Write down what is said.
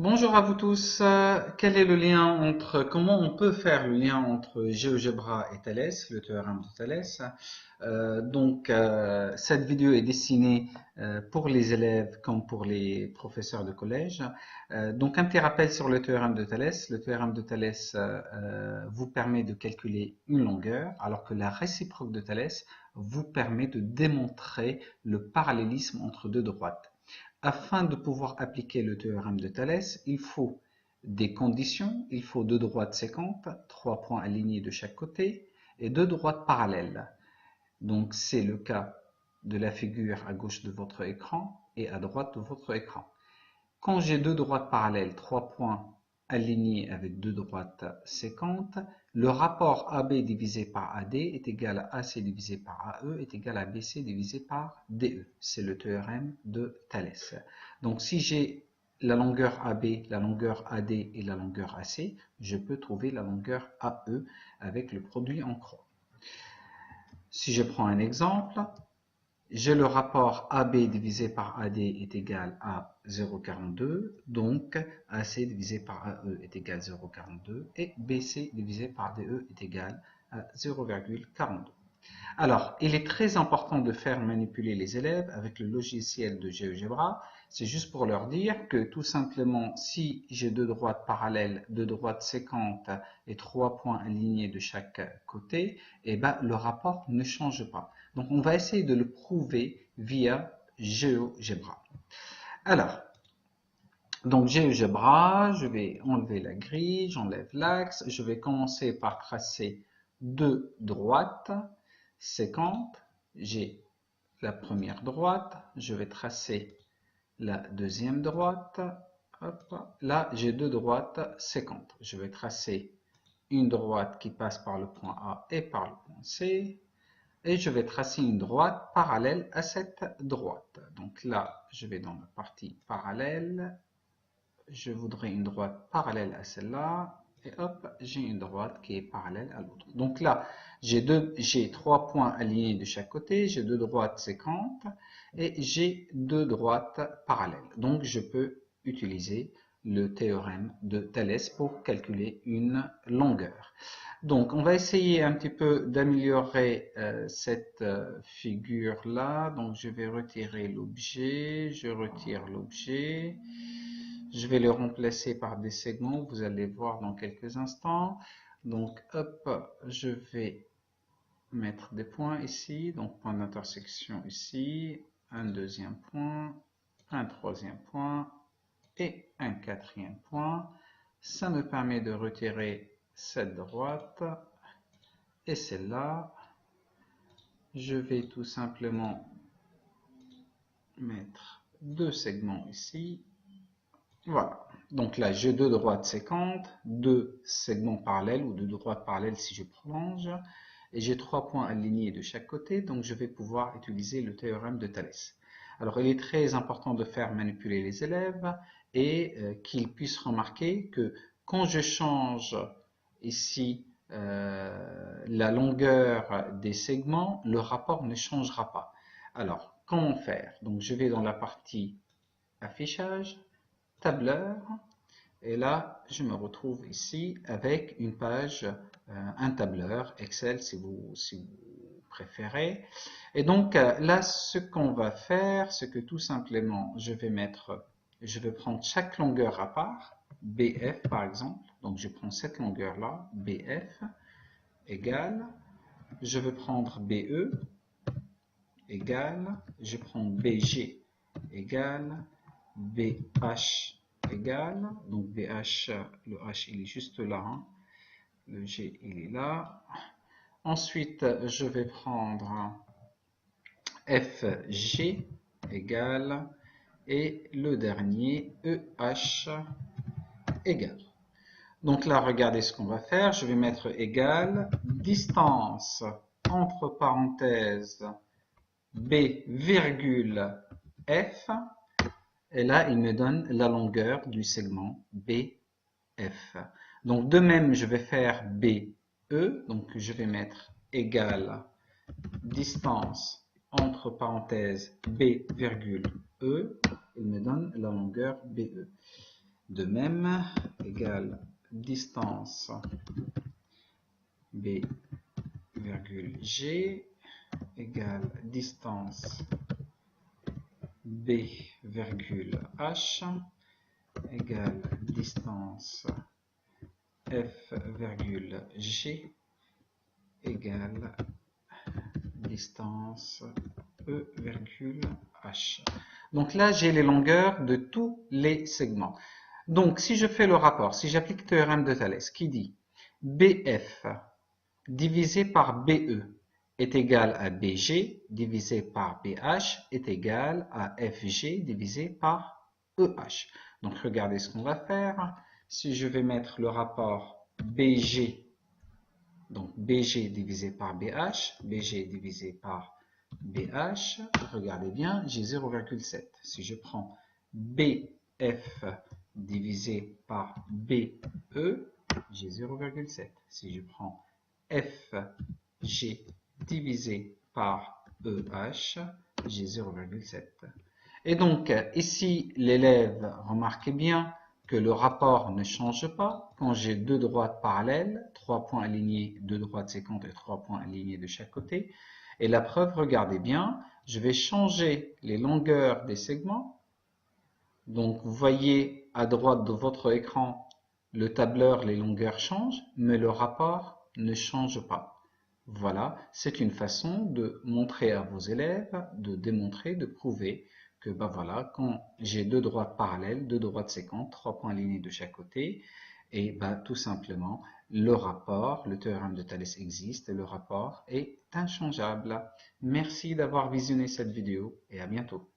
Bonjour à vous tous. Quel est le lien entre, comment on peut faire le lien entre GeoGebra et Thalès, le théorème de Thalès? Cette vidéo est destinée pour les élèves comme pour les professeurs de collège. Un petit rappel sur le théorème de Thalès. Le théorème de Thalès vous permet de calculer une longueur, alors que la réciproque de Thalès vous permet de démontrer le parallélisme entre deux droites. Afin de pouvoir appliquer le théorème de Thalès, il faut des conditions, il faut deux droites séquentes, trois points alignés de chaque côté, et deux droites parallèles. Donc c'est le cas de la figure à gauche de votre écran et à droite de votre écran. Quand j'ai deux droites parallèles, trois points alignés avec deux droites séquentes, le rapport AB divisé par AD est égal à AC divisé par AE est égal à BC divisé par DE. C'est le théorème de Thalès. Donc si j'ai la longueur AB, la longueur AD et la longueur AC, je peux trouver la longueur AE avec le produit en croix. Si je prends un exemple, j'ai le rapport AB divisé par AD est égal à 0,42, donc AC divisé par AE est égal à 0,42 et BC divisé par DE est égal à 0,42. Alors, il est très important de faire manipuler les élèves avec le logiciel de GeoGebra. C'est juste pour leur dire que tout simplement, si j'ai deux droites parallèles, deux droites séquentes et trois points alignés de chaque côté, eh ben, le rapport ne change pas. Donc, on va essayer de le prouver via GeoGebra. Alors, GeoGebra, je vais enlever la grille, j'enlève l'axe, je vais commencer par tracer deux droites séquentes. J'ai la première droite, je vais tracer la deuxième droite. Hop. Là, j'ai deux droites séquentes. Je vais tracer une droite qui passe par le point A et par le point C. Et je vais tracer une droite parallèle à cette droite. Donc là, je vais dans la partie parallèle. Je voudrais une droite parallèle à celle-là. Et hop, j'ai une droite qui est parallèle à l'autre. Donc là, j'ai trois points alignés de chaque côté, j'ai deux droites séquentes et j'ai deux droites parallèles. Donc je peux utiliser le théorème de Thalès pour calculer une longueur. Donc on va essayer un petit peu d'améliorer cette figure-là. Donc je vais retirer l'objet, je retire l'objet. Je vais le remplacer par des segments, vous allez voir dans quelques instants. Donc, hop, je vais mettre des points ici. Donc, point d'intersection ici, un deuxième point, un troisième point et un quatrième point. Ça me permet de retirer cette droite et celle-là. Je vais tout simplement mettre deux segments ici. Voilà. Donc là, j'ai deux droites séquentes, deux segments parallèles ou deux droites parallèles si je prolonge, et j'ai trois points alignés de chaque côté, donc je vais pouvoir utiliser le théorème de Thalès. Alors, il est très important de faire manipuler les élèves et qu'ils puissent remarquer que quand je change ici la longueur des segments, le rapport ne changera pas. Alors, comment faire? Donc, je vais dans la partie affichage, tableur, et là je me retrouve ici avec une page, un tableur Excel si vous préférez. Et donc là ce qu'on va faire, c'est que tout simplement je vais prendre chaque longueur à part, BF par exemple. Donc je prends cette longueur là, BF égale, je vais prendre BE égale, je prends BG égale, BH égale, donc BH, le H il est juste là, hein. Le G il est là. Ensuite, je vais prendre FG égale, et le dernier EH égale. Donc là, regardez ce qu'on va faire. Je vais mettre égal, distance entre parenthèses B virgule F. Et là, il me donne la longueur du segment BF. Donc, de même, je vais faire BE. Donc, je vais mettre égal distance entre parenthèses B virgule E. Il me donne la longueur BE. De même, égale distance B virgule G égale distance B virgule H égale distance F virgule G égale distance E virgule H. Donc là, j'ai les longueurs de tous les segments. Donc, si je fais le rapport, si j'applique le théorème de Thalès qui dit BF divisé par BE est égal à BG divisé par BH est égal à FG divisé par EH. Donc, regardez ce qu'on va faire. Si je vais mettre le rapport BG, donc BG divisé par BH, BG divisé par BH, regardez bien, j'ai 0,7. Si je prends BF divisé par BE, j'ai 0,7. Si je prends FG divisé par EH, j'ai 0,7. Et donc, ici, l'élève, remarquez bien que le rapport ne change pas. Quand j'ai deux droites parallèles, 3 points alignés, deux droites séquentes et 3 points alignés de chaque côté. Et la preuve, regardez bien, je vais changer les longueurs des segments. Donc, vous voyez à droite de votre écran, le tableur, les longueurs changent, mais le rapport ne change pas. Voilà, c'est une façon de montrer à vos élèves, de démontrer, de prouver que voilà, quand j'ai deux droites parallèles, deux droites séquentes, 3 points alignés de chaque côté, et tout simplement, le rapport, le théorème de Thalès existe et le rapport est inchangeable. Merci d'avoir visionné cette vidéo et à bientôt.